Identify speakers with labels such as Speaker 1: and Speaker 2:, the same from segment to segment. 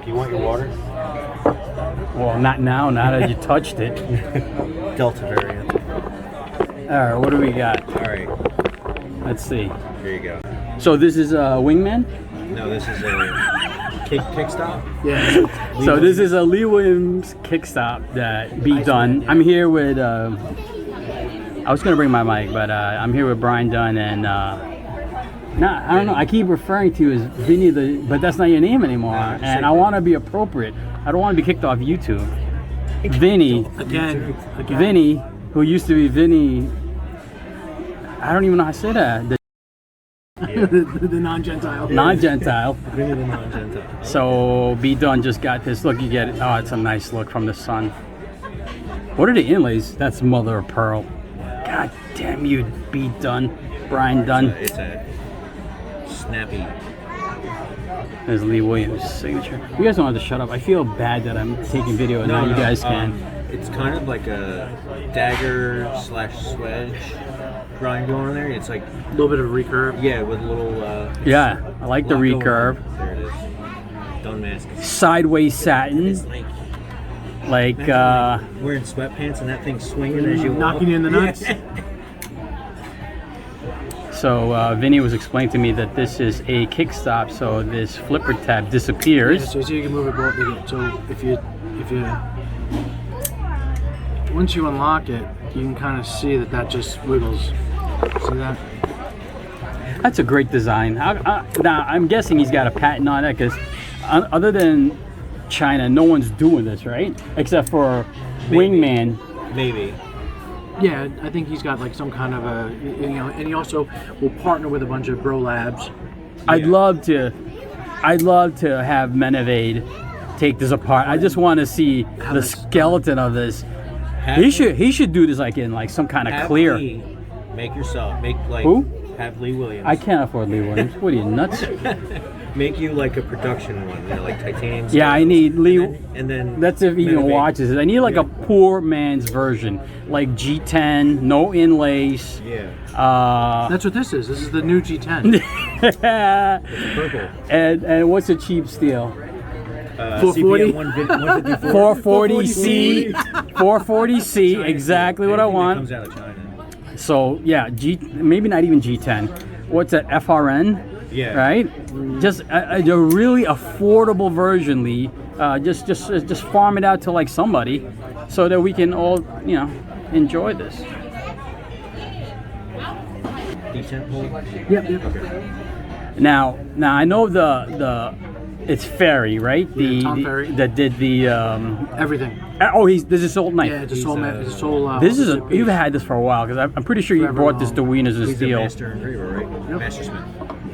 Speaker 1: You want your water?
Speaker 2: Well, not now. Now that you touched it.
Speaker 1: Delta variant.
Speaker 2: All right, what do we got?
Speaker 1: All right.
Speaker 2: Let's see.
Speaker 1: Here you go.
Speaker 2: So this is a wingman.
Speaker 1: No, this is a kickstop.
Speaker 3: Yeah.
Speaker 2: So this is a Lee Williams kickstop that be done. I'm here with. I was gonna bring my mic, but I'm here with Brian Dunn and. I don't know. I keep referring to you as Vinny, but that's not your name anymore. And I want to be appropriate. I don't want to be kicked off YouTube. Vinny.
Speaker 3: Again.
Speaker 2: Vinny, who used to be Vinny. I don't even know how to say that.
Speaker 3: The non-Gentile.
Speaker 2: Non-Gentile.
Speaker 1: Vinny the non-Gentile.
Speaker 2: So B Dunn just got this look. You get it. Oh, it's a nice look from the sun. What are the inlays? That's mother of pearl. God damn you, B Dunn. Brian Dunn.
Speaker 1: It's a snappy.
Speaker 2: There's Lee Williams' signature. You guys don't have to shut up. I feel bad that I'm taking video and now you guys can.
Speaker 1: It's kind of like a dagger / swedge grind going on there. It's like
Speaker 3: A little bit of a recurve.
Speaker 1: yeah, with a little.
Speaker 2: Yeah, I like the
Speaker 1: lot going on.
Speaker 2: recurve.
Speaker 1: There it is. Damascus.
Speaker 2: Sideways satin.
Speaker 1: It's like
Speaker 2: Like,
Speaker 1: wearing sweatpants and that thing swinging as you walk.
Speaker 3: Knocking you in the nuts.
Speaker 2: so Vinny was explaining to me that this is a kickstop, so this flipper tab disappears.
Speaker 3: Yeah, so you can move it both. So if you once you unlock it, you can kind of see that just wiggles. See that?
Speaker 2: That's a great design. Now, I'm guessing he's got a patent on it because other than China, no one's doing this, right? Except for Wingman.
Speaker 1: Maybe.
Speaker 3: Yeah, I think he's got like some kind of a, and he also will partner with a bunch of bro labs.
Speaker 2: I'd love to have Menevade take this apart. I just want to see the skeleton of this. He should do this like in like some kind of clear.
Speaker 1: Make like
Speaker 2: Who?
Speaker 1: Have Lee Williams.
Speaker 2: I can't afford Lee Williams. What are you, nuts?
Speaker 1: Make you like a production one, like titanium.
Speaker 2: Yeah, I need Lee.
Speaker 1: And then
Speaker 2: that's if he even watches it. I need like a poor man's version, like G10, no inlays.
Speaker 1: Yeah.
Speaker 3: That's what this is. This is the new G10.
Speaker 1: It's purple.
Speaker 2: And what's a cheap steel?
Speaker 3: 440.
Speaker 2: 440C. 440C. Exactly what I want.
Speaker 1: Comes out of China.
Speaker 2: So yeah, maybe not even G10. What's that? FRN?
Speaker 1: Yeah.
Speaker 2: Right. Just a really affordable version, Lee. Just farm it out to like somebody, so that we can all enjoy this.
Speaker 1: D10 hole.
Speaker 3: Yep.
Speaker 1: Okay.
Speaker 2: Now I know the it's Ferry, right?
Speaker 3: Tom Ferry.
Speaker 2: That did the
Speaker 3: Everything.
Speaker 2: Oh, this is Soul Knife.
Speaker 3: Yeah, it's a soul.
Speaker 2: This is you've had this for a while because I'm pretty sure you brought this to Wieners and
Speaker 1: He's
Speaker 2: Steel.
Speaker 1: a master engraver, right?
Speaker 3: Yep.
Speaker 1: Mastersmith.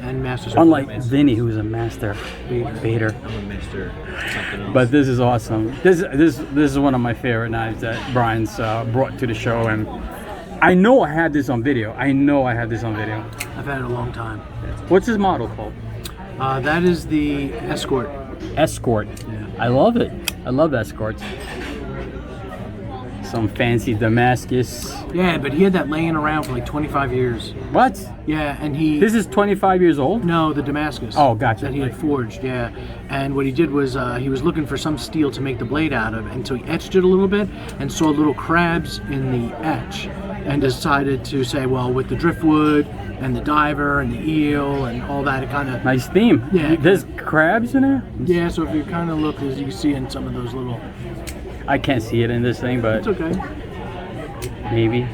Speaker 3: And Masters.
Speaker 2: Unlike Vinny, who's a master baiter.
Speaker 1: I'm a master something else.
Speaker 2: But this is awesome. This is one of my favorite knives that Brian's brought to the show, and I know I had this on video.
Speaker 3: I've had it a long time.
Speaker 2: What's his model called?
Speaker 3: That is the Escort.
Speaker 2: Escort.
Speaker 3: Yeah.
Speaker 2: I love it. I love Escorts. Some fancy Damascus.
Speaker 3: Yeah, but he had that laying around for like 25 years.
Speaker 2: What?
Speaker 3: Yeah, and he.
Speaker 2: This is 25 years old?
Speaker 3: No, the Damascus.
Speaker 2: Oh, gotcha.
Speaker 3: That he had forged, yeah. And what he did was he was looking for some steel to make the blade out of, and so he etched it a little bit and saw little crabs in the etch, and decided to say, well, with the driftwood and the diver and the eel and all that, it kind of.
Speaker 2: Nice theme.
Speaker 3: Yeah.
Speaker 2: There's crabs in there?
Speaker 3: Yeah, so if you kind of look, as you can see in some of those little.
Speaker 2: I can't see it in this thing, but
Speaker 3: It's okay.
Speaker 2: maybe.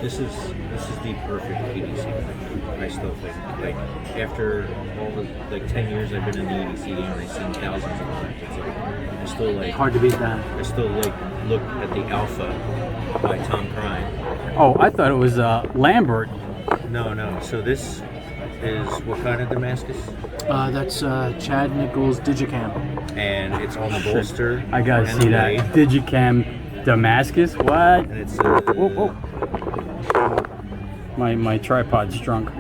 Speaker 1: This is the perfect EDC. I still think, like, after all the 10 years I've been in the EDC game and I've seen thousands of knives, it's like, I still like.
Speaker 3: Hard to beat that.
Speaker 1: I still like look at the Alpha by Tom Crine.
Speaker 2: Oh, I thought it was Lambert.
Speaker 1: No. So this is what kind of Damascus?
Speaker 3: That's Chad Nichols Digicam.
Speaker 1: And it's on the bolster.
Speaker 2: I gotta
Speaker 1: and
Speaker 2: see
Speaker 1: the
Speaker 2: that.
Speaker 1: blade,
Speaker 2: Digicam Damascus? What?
Speaker 1: And it's
Speaker 2: Whoa. My tripod's drunk.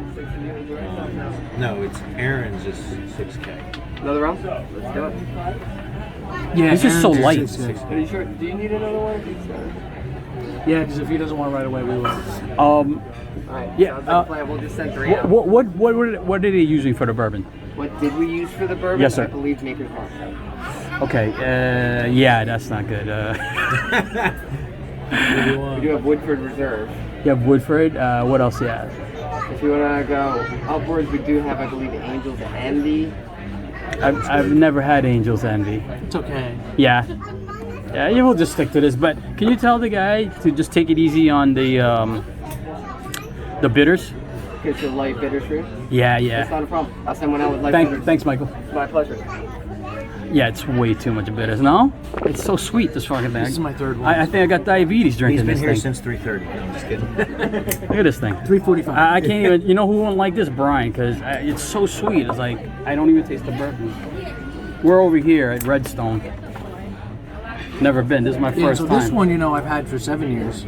Speaker 1: no, it's Aaron's is 6K.
Speaker 4: Another round? Let's do it.
Speaker 3: Yeah,
Speaker 2: This is so
Speaker 3: Aaron's
Speaker 2: light.
Speaker 3: 6'6".
Speaker 4: Are you sure? Do you need another one?
Speaker 3: Yeah, because if he doesn't want it right away, we will.
Speaker 4: Alright.
Speaker 2: Yeah,
Speaker 4: Sounds like a plan. We'll just send 3 out.
Speaker 2: What are they using for the bourbon?
Speaker 4: What did we use for the bourbon?
Speaker 2: Yes, sir.
Speaker 4: I believe Maker's Mark.
Speaker 2: Okay, yeah, that's not good.
Speaker 4: We do have Woodford Reserve.
Speaker 2: You have Woodford. What else you have?
Speaker 4: If you want to go upwards, we do have, I believe, Angel's Envy.
Speaker 2: I've never had Angel's Envy.
Speaker 3: It's okay.
Speaker 2: Yeah. Yeah, you will just stick to this. But can you tell the guy to just take it easy on the bitters?
Speaker 4: Here's your light bitters for you.
Speaker 2: Yeah,
Speaker 4: That's
Speaker 2: yeah.
Speaker 4: not a problem. I'll send one out with light bitters.
Speaker 2: Thanks, Michael.
Speaker 4: It's my pleasure.
Speaker 2: Yeah, it's way too much bitters. No? It's so sweet, this fucking thing.
Speaker 3: This is my third one.
Speaker 2: I think I got diabetes
Speaker 1: He's
Speaker 2: drinking
Speaker 1: been
Speaker 2: this
Speaker 1: here
Speaker 2: thing.
Speaker 1: since 3:30. No, I'm just kidding.
Speaker 2: Look at this thing.
Speaker 3: 345.
Speaker 2: I can't even, you know who won't like this? Brian, because it's so sweet. It's like, I don't even taste the bourbon. We're over here at Redstone. Never been. This is my
Speaker 3: Yeah,
Speaker 2: first
Speaker 3: so
Speaker 2: time.
Speaker 3: this one, you know, I've had for 7 years.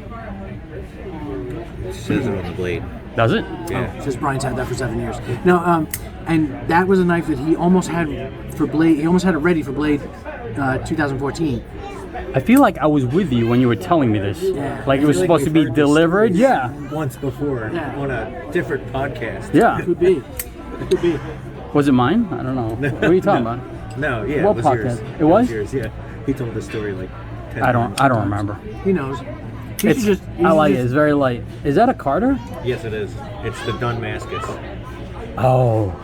Speaker 1: It says it on the blade.
Speaker 2: Does it?
Speaker 1: Yeah.
Speaker 3: It says Brian's had that for 7 years. No, and that was a knife that he almost had for Blade. He almost had it ready for Blade 2014.
Speaker 2: I feel like I was with you when you were telling me this.
Speaker 3: Yeah.
Speaker 2: Like it was supposed to be delivered. Yeah.
Speaker 1: Once before
Speaker 3: Yeah.
Speaker 1: on a different podcast.
Speaker 2: Yeah.
Speaker 3: Could be. It could be.
Speaker 2: Was it mine? I don't know. What are you talking about?
Speaker 1: No, yeah.
Speaker 2: What
Speaker 1: it was
Speaker 2: podcast?
Speaker 1: yours.
Speaker 2: It was?
Speaker 1: yours, yeah. He told the story like 10
Speaker 2: I
Speaker 1: times.
Speaker 2: don't remember.
Speaker 3: He knows. He
Speaker 2: It's,
Speaker 3: should
Speaker 2: I like it.
Speaker 3: just-
Speaker 2: It's very light. Is that a Carter?
Speaker 1: Yes, it is. It's the Damascus.
Speaker 2: Oh.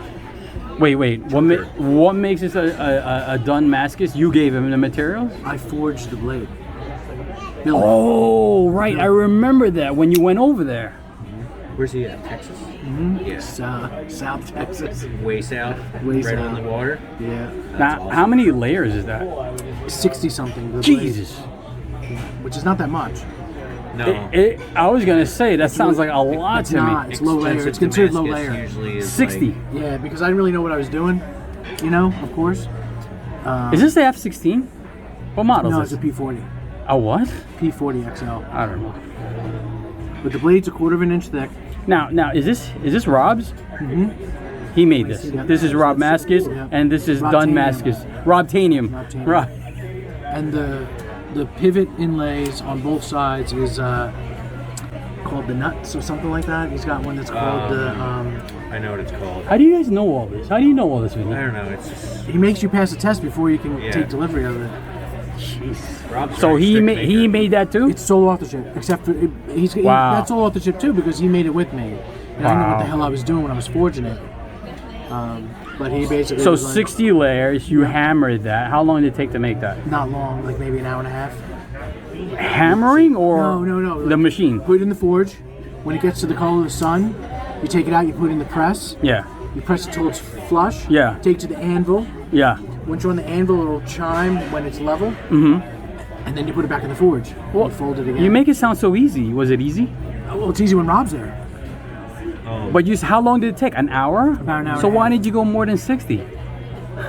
Speaker 2: Wait. What makes this a Damascus? You gave him the materials?
Speaker 3: I forged the blade. Billy.
Speaker 2: Oh, right. I remember that when you went over there.
Speaker 1: Where's he at? Texas? Yeah.
Speaker 3: It's, South Texas.
Speaker 1: Way south.
Speaker 3: Way
Speaker 1: right
Speaker 3: south.
Speaker 1: on the water.
Speaker 3: Yeah.
Speaker 2: Now,
Speaker 1: awesome.
Speaker 2: how many layers is that?
Speaker 3: 60 something.
Speaker 2: Jesus.
Speaker 3: Which is not that much.
Speaker 1: No.
Speaker 2: I was gonna say that sounds like a lot
Speaker 3: It's
Speaker 2: to
Speaker 3: not.
Speaker 2: me.
Speaker 3: It's low layer.
Speaker 1: Expensive
Speaker 3: It's considered low
Speaker 1: Damascus
Speaker 3: layer.
Speaker 1: Usually is
Speaker 2: 60.
Speaker 1: Like,
Speaker 3: Yeah, because I didn't really know what I was doing. You know, of course.
Speaker 2: Is this the F16? What model
Speaker 3: No,
Speaker 2: is
Speaker 3: it's a
Speaker 2: this?
Speaker 3: P40.
Speaker 2: A what?
Speaker 3: P40 XL.
Speaker 2: I don't know.
Speaker 3: But the blade's a 1/4 inch thick.
Speaker 2: Now, is this Rob's?
Speaker 3: Mm-hmm.
Speaker 2: He made this.
Speaker 3: Yeah.
Speaker 2: This is Rob Mascus,
Speaker 3: Yeah.
Speaker 2: and this is
Speaker 3: Rob
Speaker 2: Damascus. Robtanium.
Speaker 3: Robtanium.
Speaker 2: Right.
Speaker 3: And the pivot inlays on both sides is called the nuts or something like that. He's got one that's called the.
Speaker 1: I know what it's called.
Speaker 2: How do you guys know all this? How do you know all this,
Speaker 1: I
Speaker 2: Vinny?
Speaker 1: don't know. It's just
Speaker 3: He makes you pass a test before you can
Speaker 1: Yeah.
Speaker 3: take delivery of it.
Speaker 1: Rob's
Speaker 2: So
Speaker 1: very
Speaker 2: he
Speaker 1: strict
Speaker 2: made
Speaker 1: maker.
Speaker 2: that too.
Speaker 3: It's sole authorship, except for
Speaker 2: Wow.
Speaker 3: that's sole authorship too because he made it with me. And I didn't know what the
Speaker 2: Wow.
Speaker 3: hell I was doing when I was forging it. But he basically
Speaker 2: So
Speaker 3: was like,
Speaker 2: 60 layers. You hammered that. How long did it take to make that?
Speaker 3: not long, like maybe an hour and a half.
Speaker 2: Hammering or
Speaker 3: No.
Speaker 2: the machine?
Speaker 3: Put it in the forge. When it gets to the color of the sun, you take it out. You put it in the press.
Speaker 2: Yeah.
Speaker 3: You press it till it's flush.
Speaker 2: Yeah.
Speaker 3: Take it to the anvil.
Speaker 2: Yeah.
Speaker 3: Once you're on the anvil, it'll chime when it's level.
Speaker 2: Mm-hmm.
Speaker 3: And then you put it back in the forge.
Speaker 2: Well,
Speaker 3: you fold it again.
Speaker 2: You make it sound so easy. Was it easy?
Speaker 3: Well, it's easy when Rob's there.
Speaker 2: But how long did it take? An hour?
Speaker 3: About an hour
Speaker 2: So
Speaker 3: and a
Speaker 2: why
Speaker 3: half.
Speaker 2: did you go more than 60?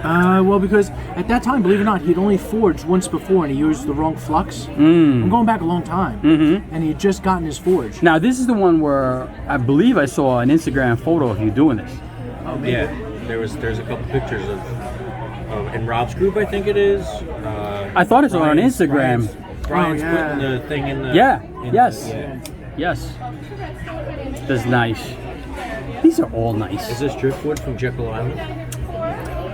Speaker 3: Well, because at that time, believe it or not, he'd only forged once before and he used the wrong flux. I'm going back a long time. Mm-hmm. And he had just gotten his forge.
Speaker 2: Now this is the one where I believe I saw an Instagram photo of you doing this.
Speaker 3: Oh, maybe.
Speaker 1: Yeah. There's a couple pictures of in Rob's group, I think it is.
Speaker 2: I thought I saw it on
Speaker 1: Brian's-
Speaker 2: Instagram.
Speaker 1: Brian's
Speaker 3: Oh, yeah.
Speaker 1: putting the thing in the.
Speaker 2: Yeah.
Speaker 1: in
Speaker 2: Yes.
Speaker 1: The, yeah.
Speaker 2: Yes. That's nice. These are all
Speaker 1: Is
Speaker 2: nice.
Speaker 1: this driftwood from Jekyll Island?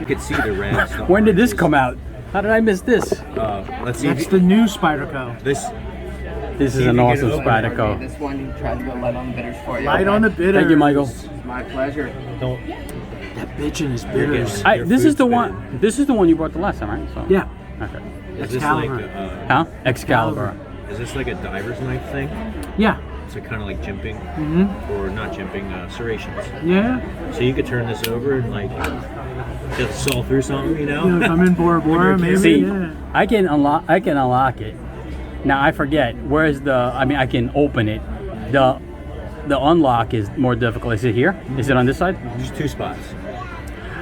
Speaker 1: You could see the red stuff.
Speaker 2: When did this come out? How did I miss this?
Speaker 1: Let's see.
Speaker 3: That's
Speaker 1: If
Speaker 3: the new Spyderco.
Speaker 1: this.
Speaker 2: This is
Speaker 1: See if
Speaker 2: an
Speaker 1: you can
Speaker 2: awesome
Speaker 1: open it.
Speaker 2: Spyderco.
Speaker 4: This one, you tried to go light on the bitters for you.
Speaker 3: Light on the bitters.
Speaker 2: Thank you, Michael.
Speaker 4: It's my pleasure.
Speaker 1: Don't.
Speaker 3: That bitch and his bitters.
Speaker 1: Your
Speaker 2: This is
Speaker 1: food's
Speaker 2: the
Speaker 1: bitter.
Speaker 2: one. This is the one you brought the last time, right? So,
Speaker 3: Yeah.
Speaker 2: Okay.
Speaker 1: Is this like
Speaker 3: Excalibur.
Speaker 2: Huh? Excalibur.
Speaker 1: is this like a diver's knife thing?
Speaker 3: Yeah.
Speaker 1: So kind of like jimping, or not jimping, serrations.
Speaker 3: Yeah.
Speaker 1: So you could turn this over and like just saw through something, you know?
Speaker 3: You know, if I'm in Bora Bora, maybe.
Speaker 2: See,
Speaker 3: Yeah.
Speaker 2: I can unlock it. Now I forget. Where's the? I mean, I can open it. The unlock is more difficult. Is it here? Is it on this side?
Speaker 1: Just two spots.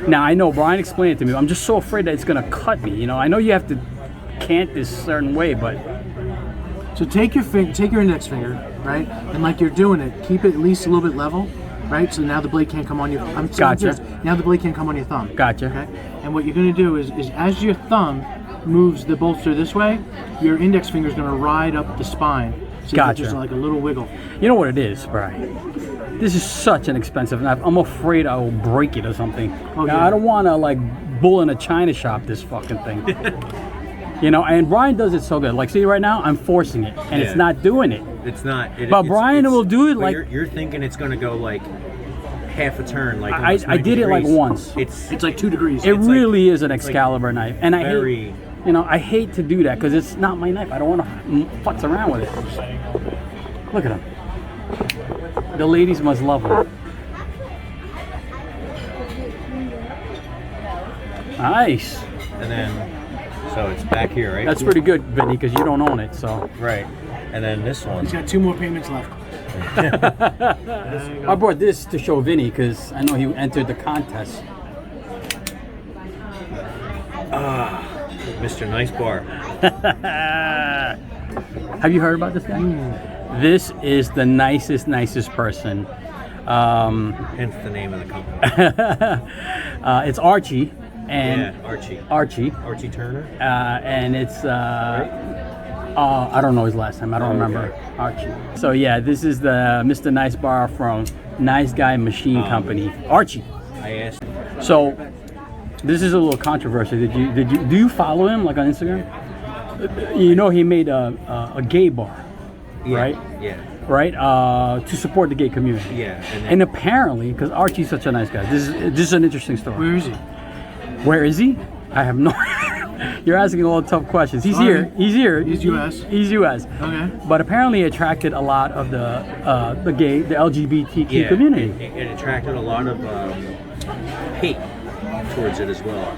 Speaker 2: Now I know Brian explained it to me. I'm just so afraid that it's gonna cut me. You know, I know you have to cant this certain way, but
Speaker 3: So take your index finger, right, and like you're doing it, keep it at least a little bit level, right? So now the blade can't come on your. I'm
Speaker 2: Gotcha.
Speaker 3: serious. Now the blade can't come on your thumb.
Speaker 2: Gotcha.
Speaker 3: Okay. And what you're gonna do is as your thumb moves the bolster this way, your index finger is gonna ride up the spine. So you get
Speaker 2: Gotcha.
Speaker 3: just like a little wiggle.
Speaker 2: you know what it is, Brian. this is such an expensive knife. I'm afraid I will break it or something.
Speaker 3: Oh,
Speaker 2: Now,
Speaker 3: yeah.
Speaker 2: I don't want to like bull in a china shop this fucking thing. You know, and Brian does it so good. Like, see, right now I'm forcing it, and it's
Speaker 1: Yeah.
Speaker 2: not doing it.
Speaker 1: It's not.
Speaker 2: But Brian will do it
Speaker 1: but
Speaker 2: like-
Speaker 1: you're thinking it's gonna go like half a turn. Like
Speaker 2: I
Speaker 1: almost 90
Speaker 2: did it like
Speaker 1: degrees.
Speaker 2: once.
Speaker 3: It's like 2 degrees.
Speaker 2: It
Speaker 1: It's like-
Speaker 2: really is an Excalibur knife, and I
Speaker 1: very-
Speaker 2: hate, you know, I hate to do that because it's not my knife. I don't want to futz around with it. Look at him. The ladies must love him. Nice.
Speaker 1: And then, so it's back here, right?
Speaker 2: That's pretty good, Vinny, because you don't own it. So
Speaker 1: Right. And then this one.
Speaker 3: He's got 2 more payments left.
Speaker 2: I brought this to show Vinny because I know he entered the contest.
Speaker 1: Mr. Nice Bar.
Speaker 2: Have you heard about this guy? This is the nicest person.
Speaker 1: Hence the name of the company.
Speaker 2: It's Archie, and
Speaker 1: Yeah,
Speaker 2: Archie,
Speaker 1: Archie Turner.
Speaker 2: and it's I don't know his last name. I don't remember. Archie. So yeah, this is the Mr. Nice Bar from Nice Guy Machine Company. Archie.
Speaker 1: I asked.
Speaker 2: So this is a little controversy. Do you follow him like on Instagram? You know he made a gay bar,
Speaker 1: Yeah,
Speaker 2: right?
Speaker 1: Yeah.
Speaker 2: Right? To support the gay community.
Speaker 1: Yeah.
Speaker 2: And apparently, because Archie's such a nice guy, this is an interesting story.
Speaker 3: Where is he?
Speaker 2: Where is he? I have no. You're asking all the tough questions. He's
Speaker 3: Sorry.
Speaker 2: here. He's here.
Speaker 3: He's US.
Speaker 2: He's U.S.
Speaker 3: Okay.
Speaker 2: But apparently, attracted a lot of the LGBTQ
Speaker 1: Yeah.
Speaker 2: community.
Speaker 1: It attracted a lot of hate towards it as well.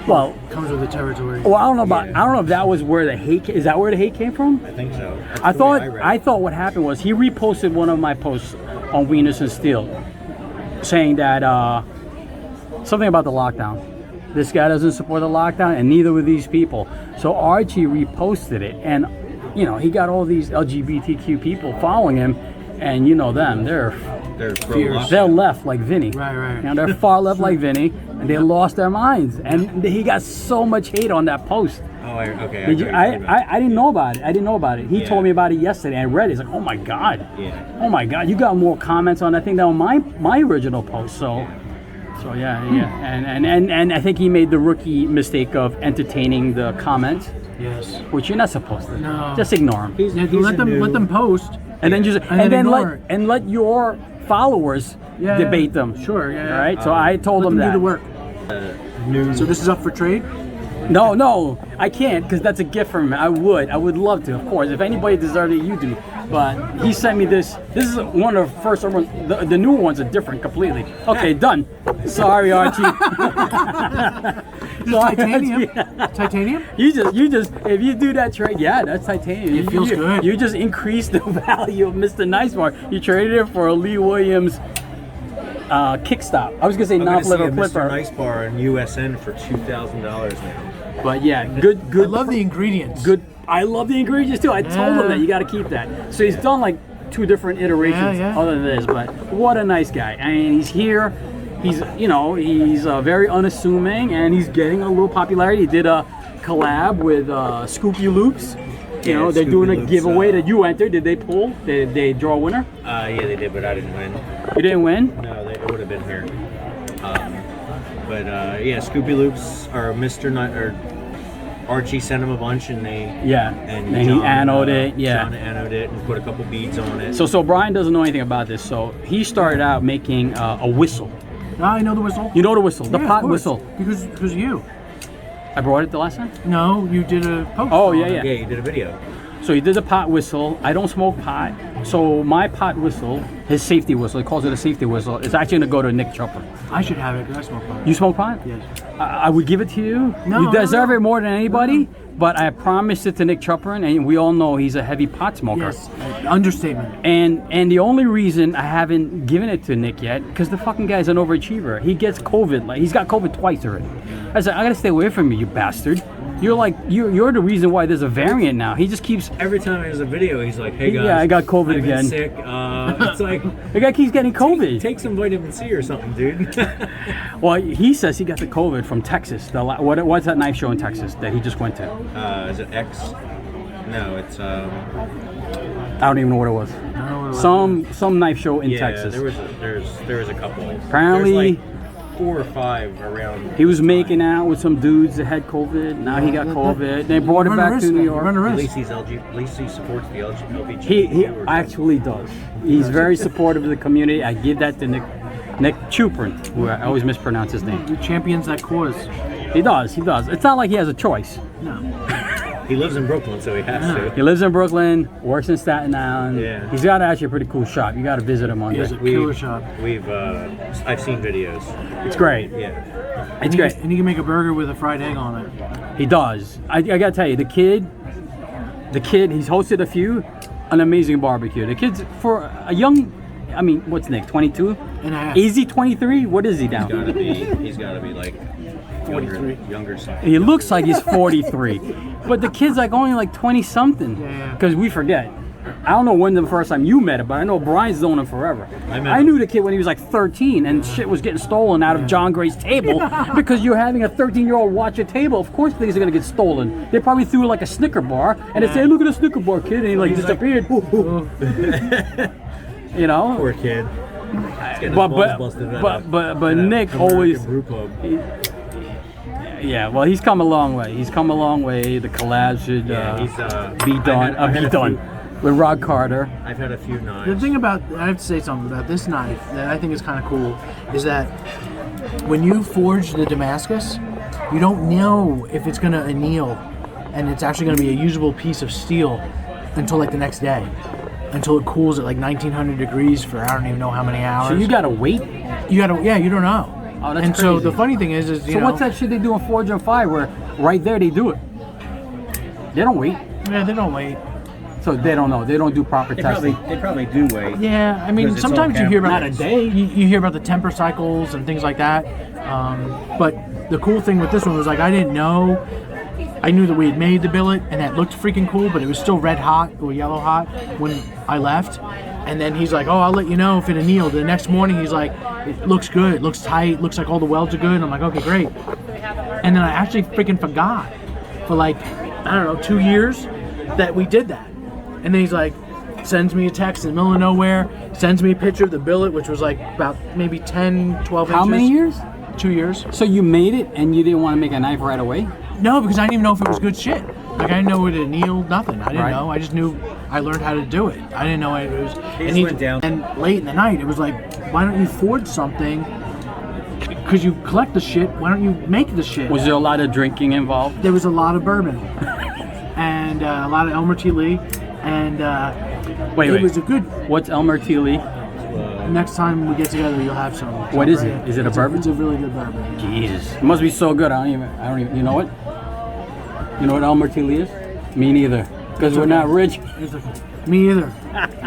Speaker 2: Well,
Speaker 3: Comes with the territory.
Speaker 2: I don't know about.
Speaker 1: Yeah.
Speaker 2: I don't know if that was where the hate. Is that where the hate came from?
Speaker 1: I think so. That's
Speaker 2: I
Speaker 1: the way
Speaker 2: thought.
Speaker 1: read
Speaker 2: I
Speaker 1: it.
Speaker 2: thought what happened was he reposted one of my posts on Wieners and Steel, saying that something about the lockdown. This guy doesn't support the lockdown, and neither would these people. So Archie reposted it, and you know he got all these LGBTQ people following him, and you know them. They're
Speaker 1: Pro-lockdown.
Speaker 2: they're left like Vinny.
Speaker 3: Right.
Speaker 2: You know, they're far left like Vinny, and they lost their minds. And he got so much hate on that post.
Speaker 1: Oh, okay.
Speaker 2: Did you, I didn't know about it. I didn't know about it. He
Speaker 1: Yeah.
Speaker 2: told me about it yesterday. I read it. He's like, oh my God.
Speaker 1: Yeah.
Speaker 2: Oh my God. You got more comments on that thing than on my original post. So yeah. And I think he made the rookie mistake of entertaining the comments,
Speaker 3: Yes.
Speaker 2: which you're not supposed to.
Speaker 3: No.
Speaker 2: Just ignore them.
Speaker 3: Yeah, let them post.
Speaker 2: And then
Speaker 3: then ignore it.
Speaker 2: let your followers
Speaker 3: Yeah,
Speaker 2: debate them.
Speaker 3: Sure. Yeah.
Speaker 2: All right. So I told
Speaker 3: Let
Speaker 2: them
Speaker 3: them
Speaker 2: that.
Speaker 3: do the work. So this is up for trade.
Speaker 2: No, I can't because that's a gift from him. I would love to, of course. If anybody deserved it, you do. But he sent me this. This is one of the first ones. The newer ones are different completely. Okay, done. Sorry, Archie. Sorry,
Speaker 3: Titanium.
Speaker 2: Archie.
Speaker 3: Titanium.
Speaker 2: You just if you do that trade, yeah, that's titanium.
Speaker 3: It feels good.
Speaker 2: You just increase the value of Mr. Nice Bar. You traded it for a Lee Williams kickstop. I was gonna say
Speaker 1: I'm gonna see a
Speaker 2: non-flipper
Speaker 1: Mr.
Speaker 2: flipper,
Speaker 1: Nice Bar in USN for $2,000 now.
Speaker 2: but yeah, good.
Speaker 3: I love the ingredients.
Speaker 2: Good. I love the ingredients too. I told him that you got to keep that. So he's done like 2 different iterations
Speaker 3: Yeah.
Speaker 2: other than this, but what a nice guy. I mean, he's here. He's very unassuming, and he's getting a little popularity. He did a collab with Scoopy Loops. You know, they're
Speaker 1: Scoopy
Speaker 2: doing a
Speaker 1: Loops,
Speaker 2: giveaway that you entered. Did they pull? Did they draw a winner?
Speaker 1: Yeah, they did, but I didn't win.
Speaker 2: You didn't win.
Speaker 1: No, it would have been here. But yeah, Scoopy Loops or Mr. Nut or Archie sent him a bunch, and they
Speaker 2: Yeah.
Speaker 1: and
Speaker 2: he
Speaker 1: John,
Speaker 2: anode it. Yeah.
Speaker 1: John anode it and put a couple beads on it.
Speaker 2: So Brian doesn't know anything about this. So he started out making a whistle.
Speaker 3: I know the whistle.
Speaker 2: You know the whistle, the
Speaker 3: Yeah, of
Speaker 2: pot
Speaker 3: course.
Speaker 2: whistle.
Speaker 3: Because of you.
Speaker 2: I brought it the last time.
Speaker 3: No, you did a post.
Speaker 2: Oh,
Speaker 3: on
Speaker 2: yeah,
Speaker 3: it.
Speaker 2: yeah.
Speaker 1: Yeah, you did a video.
Speaker 2: So he did the pot whistle. I don't smoke pot. So my pot whistle, his safety whistle, he calls it a safety whistle, it's actually going to go to Nick Chopper.
Speaker 3: I should have it because I smoke pot.
Speaker 2: You smoke pot?
Speaker 3: Yes.
Speaker 2: I would give it to you.
Speaker 3: No,
Speaker 2: You deserve
Speaker 3: no.
Speaker 2: it more than anybody, but I promised it to Nick Chopper, and we all know he's a heavy pot smoker.
Speaker 3: Yes. Understatement.
Speaker 2: And the only reason I haven't given it to Nick yet, because the fucking guy's an overachiever. He gets COVID. Like he's got COVID twice already. I said, I gotta stay away from you, you bastard. You're like you're the reason why there's a variant now. He just keeps.
Speaker 1: Every time there's a video, he's like, "Hey guys,
Speaker 2: Yeah, I got COVID
Speaker 1: I've been
Speaker 2: again."
Speaker 1: Sick. It's like
Speaker 2: The guy keeps getting COVID.
Speaker 1: take some vitamin C or something, dude."
Speaker 2: Well, he says he got the COVID from Texas. What's that knife show in Texas that he just went to?
Speaker 1: Is it X? No, it's
Speaker 2: I don't even know what it was.
Speaker 3: I don't know what
Speaker 2: some knife show in Texas.
Speaker 1: there was a couple.
Speaker 2: Apparently,
Speaker 1: There's like 4 or 5 around.
Speaker 2: he was making out with some dudes that had COVID. Now he got COVID. They brought him back to New York.
Speaker 1: At least he supports the LGBT.
Speaker 2: He actually does. He's very supportive of the community. I give that to Nick Chuprin, who I always mispronounce his name.
Speaker 3: He champions that cause.
Speaker 2: He does. It's not like he has a choice.
Speaker 3: No.
Speaker 1: He lives in Brooklyn, so he has to.
Speaker 2: He lives in Brooklyn, works in Staten Island.
Speaker 1: Yeah.
Speaker 2: He's got actually a pretty cool shop. You got to visit him one
Speaker 3: He
Speaker 2: day.
Speaker 3: has a killer shop.
Speaker 1: I've seen videos.
Speaker 2: It's great.
Speaker 1: Yeah.
Speaker 2: It's great.
Speaker 3: And you can make a burger with a fried egg on it.
Speaker 2: He does. I got to tell you, the kid, he's hosted a few, an amazing barbecue. The kid's for a young, I mean, what's Nick, 22?
Speaker 3: And a half.
Speaker 2: Is he 23? What is he now?
Speaker 1: He's gotta be like
Speaker 3: 43.
Speaker 1: younger something.
Speaker 2: He looks like he's 43, but the kid's like only like 20 something.
Speaker 3: Yeah.
Speaker 2: Because we forget. I don't know when the first time you met him, but I know Brian's known him forever. I knew the kid when he was like 13, and shit was getting stolen out of John Gray's table because you're having a 13-year-old watch a table. Of course, things are gonna get stolen. They probably threw like a Snicker bar, and they say, "Look at a Snicker bar, kid," and he like disappeared. You know.
Speaker 1: Poor kid.
Speaker 2: But Nick always. Yeah, well, he's come a long way. He's come a long way. The collab should be done. With Rod Carter.
Speaker 1: I've had a few knives.
Speaker 3: The thing about, I have to say something about this knife that I think is kind of cool, is that when you forge the Damascus, you don't know if it's going to anneal and it's actually going to be a usable piece of steel until like the next day. Until it cools at like 1900 degrees for I don't even know how many hours.
Speaker 2: So you gotta wait?
Speaker 3: You don't know.
Speaker 2: Oh, that's
Speaker 3: and
Speaker 2: crazy.
Speaker 3: so the funny thing is you know,
Speaker 2: what's that shit they do in Forge and Fire where right there they do it? They don't wait.
Speaker 3: Yeah, they don't wait.
Speaker 2: So they don't know. They don't do proper testing.
Speaker 1: They probably do wait.
Speaker 3: Yeah, I mean,
Speaker 1: Because it's
Speaker 3: sometimes
Speaker 1: all
Speaker 3: you hear about
Speaker 2: Not a day.
Speaker 3: You hear about the temper cycles and things like that. But the cool thing with this one was like I didn't know. I knew that we had made the billet and that looked freaking cool, but it was still red hot or yellow hot when I left. And then he's like, "Oh, I'll let you know if it annealed." The next morning, he's like, "It looks good. It looks tight. Looks like all the welds are good." And I'm like, "Okay, great." And then I actually freaking forgot for like I don't know 2 years that we did that. And then he's like, sends me a text in the middle of nowhere, sends me a picture of the billet, which was like about maybe 10, 12 inches.
Speaker 2: How many years?
Speaker 3: 2 years.
Speaker 2: So you made it and you didn't want to make a knife right away?
Speaker 3: No, because I didn't even know if it was good shit. Like I didn't know it annealed, nothing. I didn't
Speaker 2: Right.
Speaker 3: know. I just knew I learned how to do it. I didn't know it was.
Speaker 1: He went down.
Speaker 3: And late in the night, it was like, why don't you forge something? Because you collect the shit. Why don't you make the shit?
Speaker 2: Was there a lot of drinking involved?
Speaker 3: There was a lot of bourbon and a lot of Elmer T. Lee, and
Speaker 2: Wait.
Speaker 3: it was a good.
Speaker 2: What's Elmer T. Lee?
Speaker 3: Next time we get together, you'll have some.
Speaker 2: What is it? Is it a bourbon?
Speaker 3: It's a really good bourbon.
Speaker 2: Jesus. It must be so good. I don't even, you know what? You know what Elmer T. Lee is? Me neither. Because we're not rich.
Speaker 3: It's okay. Me either.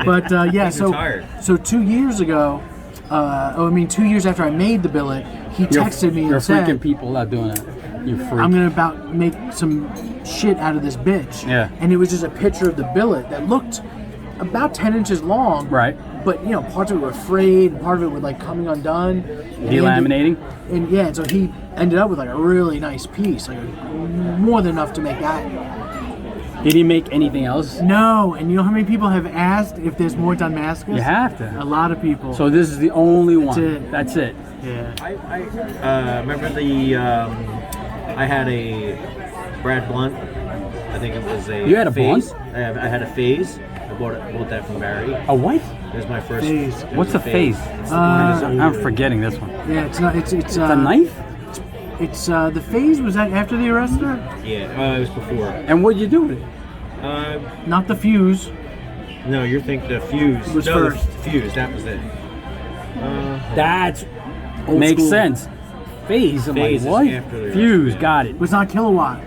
Speaker 3: But yeah,
Speaker 1: He's retired.
Speaker 3: so 2 years ago, 2 years after I made the billet, he texted me
Speaker 2: You're
Speaker 3: and said,
Speaker 2: freaking people not doing it. You freak.
Speaker 3: I'm gonna about make some shit out of this bitch.
Speaker 2: Yeah.
Speaker 3: And it was just a picture of the billet that looked about 10 inches long.
Speaker 2: Right.
Speaker 3: But you know, parts of it were frayed, and part of it was like coming undone.
Speaker 2: Delaminating?
Speaker 3: And yeah, so he ended up with like a really nice piece, like more than enough to make that.
Speaker 2: Did he make anything else?
Speaker 3: No, and you know how many people have asked if there's more Damascus?
Speaker 2: You have to.
Speaker 3: A lot of people.
Speaker 2: So this is the only one.
Speaker 3: it.
Speaker 2: That's it.
Speaker 3: yeah.
Speaker 1: I remember I had a Brad Blunt. I think it was a.
Speaker 2: You had a
Speaker 1: phase.
Speaker 2: Blunt?
Speaker 1: I had a phase. I bought that from Barry.
Speaker 2: A what?
Speaker 1: It was my first.
Speaker 3: Phase.
Speaker 1: it was
Speaker 2: What's a phase? I'm forgetting this one.
Speaker 3: Yeah, it's not. It's
Speaker 2: It's a knife?
Speaker 3: It's the phase. Was that after the arrestor?
Speaker 1: Yeah, it was before.
Speaker 2: And what'd you do with it?
Speaker 3: Not the fuse.
Speaker 1: No, you're thinking the fuse.
Speaker 3: Was
Speaker 1: no,
Speaker 3: first.
Speaker 1: the fuse. That was it.
Speaker 2: That
Speaker 3: Old
Speaker 2: makes
Speaker 3: school.
Speaker 2: sense. Phase. I'm
Speaker 1: Phase is
Speaker 2: like, what?
Speaker 1: after the
Speaker 2: Fuse. Got it.
Speaker 3: It was not kilowatt.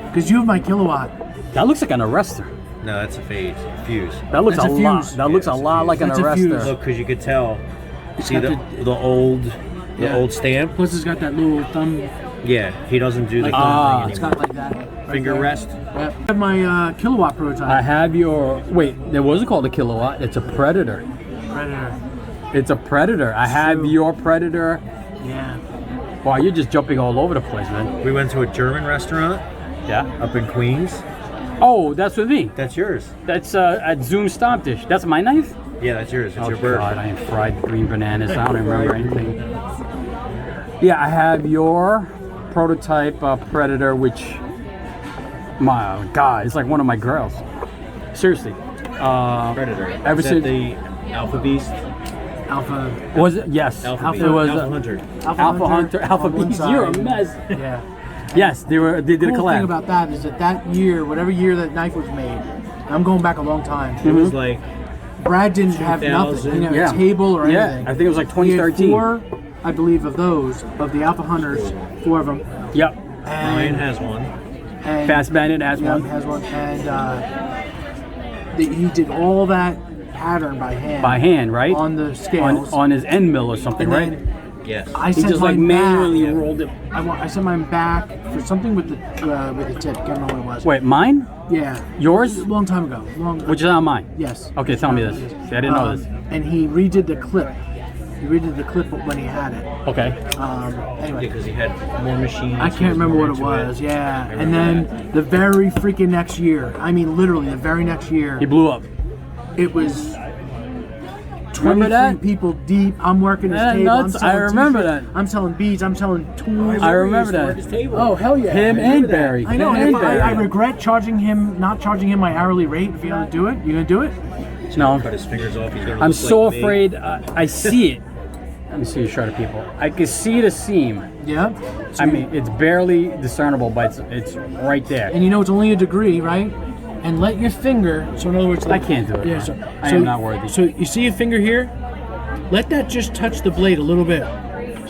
Speaker 3: Because you have my kilowatt.
Speaker 2: That looks like an arrestor.
Speaker 1: No, that's a phase. Fuse.
Speaker 2: That looks
Speaker 3: That's
Speaker 2: a
Speaker 3: a
Speaker 2: lot.
Speaker 3: fuse.
Speaker 2: That looks a
Speaker 1: it's a
Speaker 2: lot
Speaker 1: fuse.
Speaker 2: like an
Speaker 3: That's a fuse.
Speaker 2: arrestor.
Speaker 1: Look, because you could tell. See
Speaker 3: got
Speaker 1: the old old stamp.
Speaker 3: Plus, it's got that little thumb.
Speaker 1: Yeah, he doesn't do the
Speaker 3: Like
Speaker 1: thumb thing
Speaker 3: it's
Speaker 1: anymore.
Speaker 3: got like that. right
Speaker 1: Finger
Speaker 3: there.
Speaker 1: rest.
Speaker 3: Yep. I have my kilowatt prototype.
Speaker 2: I have your. Wait, there wasn't called a kilowatt. It's a Predator.
Speaker 3: Predator.
Speaker 2: It's a Predator. I have
Speaker 3: True.
Speaker 2: your Predator.
Speaker 3: Yeah.
Speaker 2: Wow, you're just jumping all over the place, man.
Speaker 1: We went to a German restaurant
Speaker 2: Yeah.
Speaker 1: up in Queens.
Speaker 2: Oh, that's with me.
Speaker 1: That's yours.
Speaker 2: That's at Zoom Stomp Dish. That's my knife?
Speaker 1: Yeah, that's yours. It's
Speaker 2: Oh
Speaker 1: your bird.
Speaker 2: God, I am fried green bananas. I don't even remember anything. Yeah, I have your prototype Predator, which, my God, it's like one of my girls. Seriously.
Speaker 1: Predator.
Speaker 2: Ever
Speaker 1: Is that
Speaker 2: since
Speaker 1: the Alpha Beast?
Speaker 3: Alpha.
Speaker 2: was it? Yes,
Speaker 1: Alpha
Speaker 2: it was
Speaker 1: Alpha Hunter.
Speaker 2: Alpha Hunter, Alpha
Speaker 3: on one
Speaker 2: Beast. You're a
Speaker 3: side.
Speaker 2: mess.
Speaker 3: Yeah.
Speaker 2: Yes, they did a
Speaker 3: Cool
Speaker 2: collab.
Speaker 3: thing about that is that year, whatever year that knife was made, I'm going back a long time.
Speaker 1: It was like
Speaker 3: Brad didn't have
Speaker 1: 2000.
Speaker 3: nothing,
Speaker 2: Yeah.
Speaker 3: a table or
Speaker 2: Yeah,
Speaker 3: anything.
Speaker 2: I think it was like
Speaker 3: He had
Speaker 2: 2013.
Speaker 3: 4, I believe, of those, of the Alpha Hunters, 4 of them.
Speaker 2: Yep.
Speaker 1: Ryan has one.
Speaker 3: And
Speaker 2: Fast Bandit has
Speaker 3: yeah,
Speaker 2: one.
Speaker 3: has one. And he did all that pattern by hand.
Speaker 2: By hand, right?
Speaker 3: On the scales.
Speaker 2: On his end mill or something,
Speaker 3: And
Speaker 2: right?
Speaker 3: then
Speaker 1: Yes.
Speaker 3: I
Speaker 2: He
Speaker 3: sent
Speaker 2: just like
Speaker 3: mine
Speaker 2: manually
Speaker 3: back.
Speaker 2: rolled it.
Speaker 3: I sent mine back for something with the tip. Can't remember what it was.
Speaker 2: Wait, mine?
Speaker 3: Yeah.
Speaker 2: Yours?
Speaker 3: A long time ago.
Speaker 2: Which is on mine?
Speaker 3: Yes.
Speaker 2: Okay, tell me this. See, I didn't know this.
Speaker 3: And he redid the clip. He redid the clip when he had it.
Speaker 2: Okay.
Speaker 3: Anyway.
Speaker 1: Because he had more machines.
Speaker 3: I can't remember what it was. Yeah. And then the very freaking next year, I mean literally the very next year,
Speaker 2: He blew up.
Speaker 3: it was
Speaker 2: Remember
Speaker 3: 23
Speaker 2: that?
Speaker 3: people deep. I'm working his
Speaker 2: That
Speaker 3: table.
Speaker 2: nuts.
Speaker 3: I'm selling
Speaker 2: I remember
Speaker 3: t-shirts.
Speaker 2: that.
Speaker 3: I'm selling beads. I'm selling tools.
Speaker 2: I remember that.
Speaker 3: Oh hell yeah!
Speaker 2: Him and Barry.
Speaker 3: I know.
Speaker 2: Him
Speaker 3: And
Speaker 2: and
Speaker 3: I
Speaker 2: Barry.
Speaker 3: regret not charging him my hourly rate. If you're gonna do it, you gonna do it?
Speaker 2: No.
Speaker 1: Cut his fingers off. He's gonna
Speaker 2: I'm
Speaker 1: look
Speaker 2: so
Speaker 1: like me.
Speaker 2: afraid. I see it. Let me see your shirt, people. I can see the seam.
Speaker 3: Yeah.
Speaker 2: I mean, it's barely discernible, but it's right there.
Speaker 3: And you know it's only a degree, right? And let your finger. So in other words,
Speaker 2: I can't do it.
Speaker 3: Yeah.
Speaker 2: man.
Speaker 3: So,
Speaker 2: I am not worthy.
Speaker 3: So you see your finger here? Let that just touch the blade a little bit.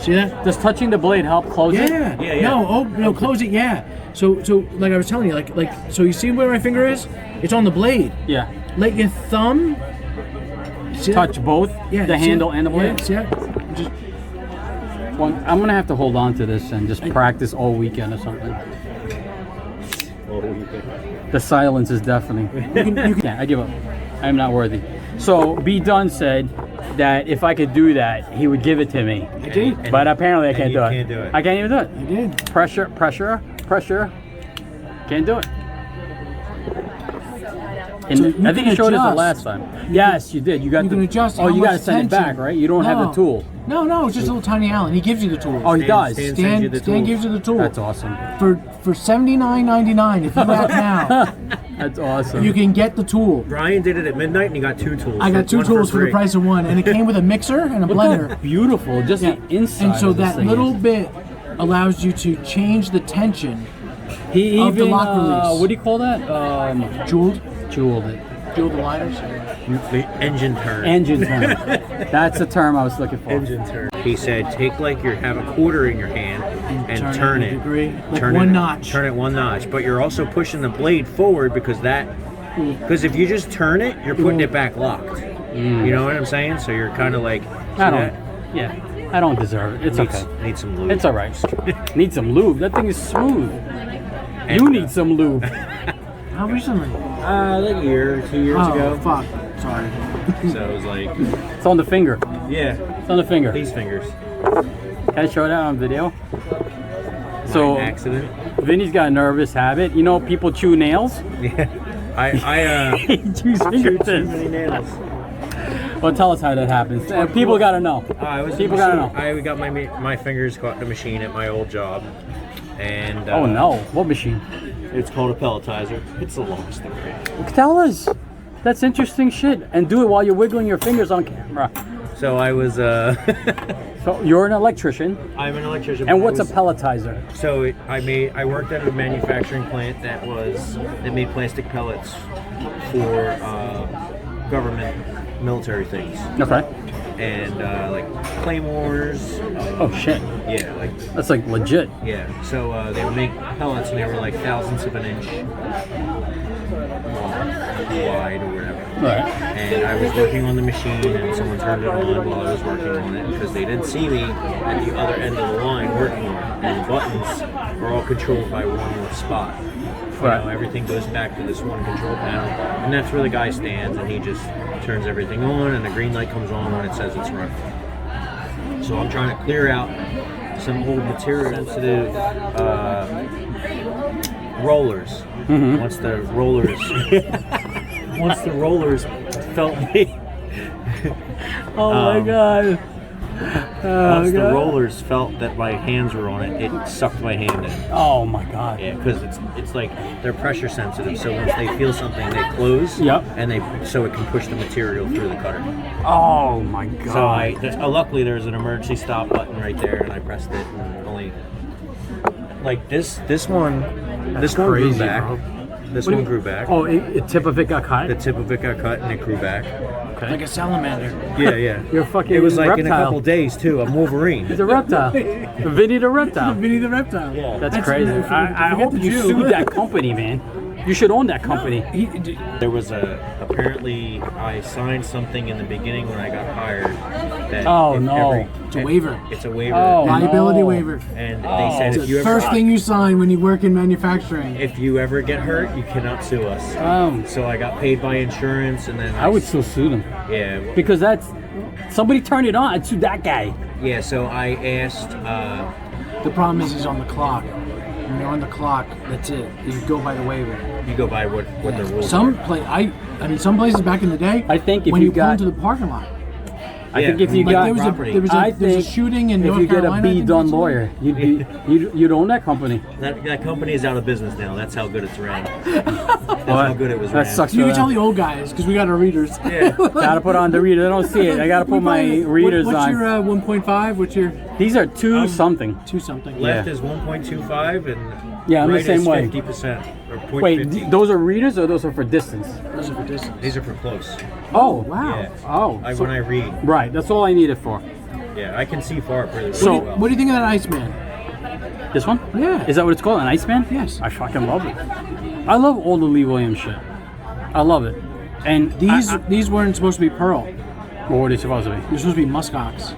Speaker 3: See that?
Speaker 2: Does touching the blade help close it?
Speaker 3: Yeah.
Speaker 1: Yeah.
Speaker 3: No, close it. Yeah. So like I was telling you, like so you see where my finger is? It's on the blade.
Speaker 2: Yeah.
Speaker 3: Let your thumb see that?
Speaker 2: Touch both
Speaker 3: Yeah,
Speaker 2: the
Speaker 3: see
Speaker 2: handle
Speaker 3: it?
Speaker 2: and the blade.
Speaker 3: Yeah, see that? Just
Speaker 2: Well, I'm gonna have to hold on to this and just practice all weekend or something. The silence is deafening. Yeah, I give up. I am not worthy. So B Dunn said that if I could do that, he would give it to me.
Speaker 3: I did.
Speaker 2: But apparently I can't
Speaker 1: you
Speaker 2: do it.
Speaker 1: can't do it.
Speaker 2: I can't even do it.
Speaker 3: I did.
Speaker 2: Pressure. Can't do it. And
Speaker 3: So you
Speaker 2: I think
Speaker 3: can
Speaker 2: you showed us the
Speaker 3: adjust.
Speaker 2: last time. Yes, you did. You got
Speaker 3: You
Speaker 2: the,
Speaker 3: can adjust.
Speaker 2: Oh,
Speaker 3: how
Speaker 2: you
Speaker 3: much
Speaker 2: got to send it
Speaker 3: tension.
Speaker 2: back, right? You don't have the tool.
Speaker 3: No, it's just a little tiny Allen. He gives you the tools.
Speaker 2: Oh, he does.
Speaker 1: Stan sends you the
Speaker 3: Stan
Speaker 1: tools.
Speaker 3: gives you the tool.
Speaker 2: That's awesome.
Speaker 3: For $79.99, if you act now,
Speaker 2: That's awesome.
Speaker 3: you can get the tool.
Speaker 1: Brian did it at midnight and he got 2 tools.
Speaker 3: I got 2
Speaker 1: One
Speaker 3: tools for the
Speaker 1: free.
Speaker 3: price of 1, and it came with a mixer and a
Speaker 2: Look
Speaker 3: blender.
Speaker 2: how beautiful. Just
Speaker 3: Yeah.
Speaker 2: the inside.
Speaker 3: And so
Speaker 2: of this
Speaker 3: that
Speaker 2: thing
Speaker 3: little
Speaker 2: is.
Speaker 3: bit allows you to change the tension.
Speaker 2: He
Speaker 3: of the
Speaker 2: even
Speaker 3: lock release.
Speaker 2: what do you call that?
Speaker 3: Jeweled
Speaker 2: Jeweled it.
Speaker 3: the liners.
Speaker 1: The engine turn.
Speaker 2: Engine term. That's the term I was looking for.
Speaker 1: Engine turn. He said, take like you have a quarter in your hand and turn
Speaker 3: a
Speaker 1: it.
Speaker 3: degree, like
Speaker 1: Turn
Speaker 3: one
Speaker 1: it,
Speaker 3: notch.
Speaker 1: Turn it 1 notch, but you're also pushing the blade forward because if you just turn it, you're putting it back locked. You know what I'm saying? So you're kind of like,
Speaker 2: I don't. Yeah, I don't deserve it. It's okay.
Speaker 1: Need some lube.
Speaker 2: It's all right. Need some lube. That thing is smooth.
Speaker 1: And,
Speaker 2: You need some lube.
Speaker 3: How recently?
Speaker 1: like a year or 2 years
Speaker 3: Oh,
Speaker 1: ago.
Speaker 3: fuck. Sorry.
Speaker 1: So it was like,
Speaker 2: It's on the finger.
Speaker 1: yeah,
Speaker 2: It's on the finger.
Speaker 1: these fingers.
Speaker 2: Can I show that on video? So
Speaker 1: By accident.
Speaker 2: Vinny's got a nervous habit. You know, people chew nails.
Speaker 1: Yeah. I
Speaker 2: He chews
Speaker 1: chewed too
Speaker 2: fingertips.
Speaker 1: many nails.
Speaker 2: Well, tell us how that happens. People gotta know. People gotta know.
Speaker 1: I got my fingers caught in the machine at my old job, and
Speaker 2: Oh no! What machine?
Speaker 1: it's called a pelletizer. It's a long story.
Speaker 2: Tell us. That's interesting shit. And do it while you're wiggling your fingers on camera.
Speaker 1: So I was
Speaker 2: So you're an electrician.
Speaker 1: I'm an electrician.
Speaker 2: And what's a
Speaker 1: I was-
Speaker 2: pelletizer?
Speaker 1: So I worked at a manufacturing plant that made plastic pellets for government military things,
Speaker 2: Okay.
Speaker 1: and like claymores.
Speaker 2: Oh shit.
Speaker 1: Yeah, like
Speaker 2: That's like legit.
Speaker 1: yeah. So they would make pellets, and they were like thousandths of an inch wide or whatever.
Speaker 2: Right.
Speaker 1: And I was working on the machine, and someone turned it on while I was working on it because they didn't see me at the other end of the line working on it. And the buttons are all controlled by one little spot.
Speaker 2: Right.
Speaker 1: You know, everything goes back to this one control panel, and that's where the guy stands, and he just turns everything on, and the green light comes on when it says it's running. So I'm trying to clear out some old material-sensitive rollers. Once the rollers felt me
Speaker 2: Oh my god.
Speaker 1: Once the
Speaker 2: God.
Speaker 1: rollers felt that my hands were on it, it sucked my hand in.
Speaker 2: Oh my god.
Speaker 1: Yeah, because it's like they're pressure sensitive. So once they feel something, they close.
Speaker 2: Yep.
Speaker 1: And so it can push the material through the cutter.
Speaker 2: Oh my god.
Speaker 1: So luckily there's an emergency stop button right there, and I pressed it, and only like this one grew
Speaker 2: crazy,
Speaker 1: back.
Speaker 2: bro.
Speaker 1: This
Speaker 2: What do
Speaker 1: one
Speaker 2: you-
Speaker 1: grew back.
Speaker 2: Oh, the tip of it got cut?
Speaker 1: The tip of it got cut and it grew back.
Speaker 2: Okay.
Speaker 3: Like a salamander.
Speaker 1: Yeah.
Speaker 2: You're a fucking
Speaker 1: It was like in a
Speaker 2: reptile.
Speaker 1: couple days too. I'm Wolverine.
Speaker 2: He's a reptile. Vinny the reptile.
Speaker 3: Vinny the reptile.
Speaker 1: Yeah.
Speaker 2: That's crazy.
Speaker 3: if you
Speaker 2: I
Speaker 3: get
Speaker 2: hope
Speaker 3: the
Speaker 2: you
Speaker 3: Jew.
Speaker 2: sued that company, man. You should own that company.
Speaker 1: There was apparently I signed something in the beginning when I got hired. That
Speaker 2: Oh,
Speaker 1: if
Speaker 2: no.
Speaker 3: It's a waiver.
Speaker 1: It's a waiver.
Speaker 2: Oh,
Speaker 3: Liability
Speaker 2: no.
Speaker 3: waiver.
Speaker 1: And they said
Speaker 3: It's
Speaker 1: if you
Speaker 3: the
Speaker 1: ever
Speaker 3: first thing you sign when you work in manufacturing.
Speaker 1: if you ever get hurt, you cannot sue us. So I got paid by insurance, and then
Speaker 2: I would still sue them.
Speaker 1: Yeah.
Speaker 2: Because somebody turned it on. I'd sue that guy.
Speaker 1: Yeah. So I asked.
Speaker 3: The problem is he's on the clock. When you're on the clock, that's it. You go by the waiver.
Speaker 1: You go by what the rules.
Speaker 3: Some
Speaker 1: are.
Speaker 3: some places back in the day.
Speaker 2: I think if
Speaker 3: when
Speaker 2: you
Speaker 3: you pull
Speaker 2: got-
Speaker 3: into the parking lot.
Speaker 2: I think if you
Speaker 1: like
Speaker 2: got
Speaker 3: there was
Speaker 1: property.
Speaker 3: there was
Speaker 2: I
Speaker 3: there was a
Speaker 2: think
Speaker 3: shooting in
Speaker 2: if
Speaker 3: North
Speaker 2: you get
Speaker 3: Carolina.
Speaker 2: a
Speaker 3: I
Speaker 2: B
Speaker 3: think
Speaker 2: done
Speaker 3: it was.
Speaker 2: lawyer, you'd own that company.
Speaker 1: That company is out of business now. That's how good it's ran. That's how good it was
Speaker 2: That
Speaker 1: ran.
Speaker 2: sucks
Speaker 3: You
Speaker 2: for
Speaker 3: can tell
Speaker 2: them.
Speaker 3: the old guys because we got our readers.
Speaker 1: Yeah.
Speaker 2: Gotta put on the reader. They don't see it. I gotta put my readers
Speaker 3: what's
Speaker 2: on.
Speaker 3: your 1.5? What's your
Speaker 2: These are two something.
Speaker 3: 2 something?
Speaker 1: Left
Speaker 2: Yeah.
Speaker 1: is 1.25 and
Speaker 2: Yeah, I'm the
Speaker 1: right
Speaker 2: same
Speaker 1: is
Speaker 2: way.
Speaker 1: 50% or 0.50.
Speaker 2: Wait, those are readers or those are for distance?
Speaker 3: Those are for distance.
Speaker 1: These are for close.
Speaker 2: Oh,
Speaker 3: Wow.
Speaker 1: Yeah.
Speaker 2: Oh, so-
Speaker 1: When I read,
Speaker 2: right. That's all I need it for.
Speaker 1: yeah, I can see far pretty
Speaker 2: So-
Speaker 1: well.
Speaker 3: What do you think of that Iceman?
Speaker 2: This one?
Speaker 3: Yeah.
Speaker 2: Is that what it's called? An Iceman?
Speaker 3: Yes.
Speaker 2: I fucking love it. I love all the Lee Williams shit. I love it. And
Speaker 3: These weren't supposed to be pearl.
Speaker 2: what were they supposed to be?
Speaker 3: They're supposed to be muskox.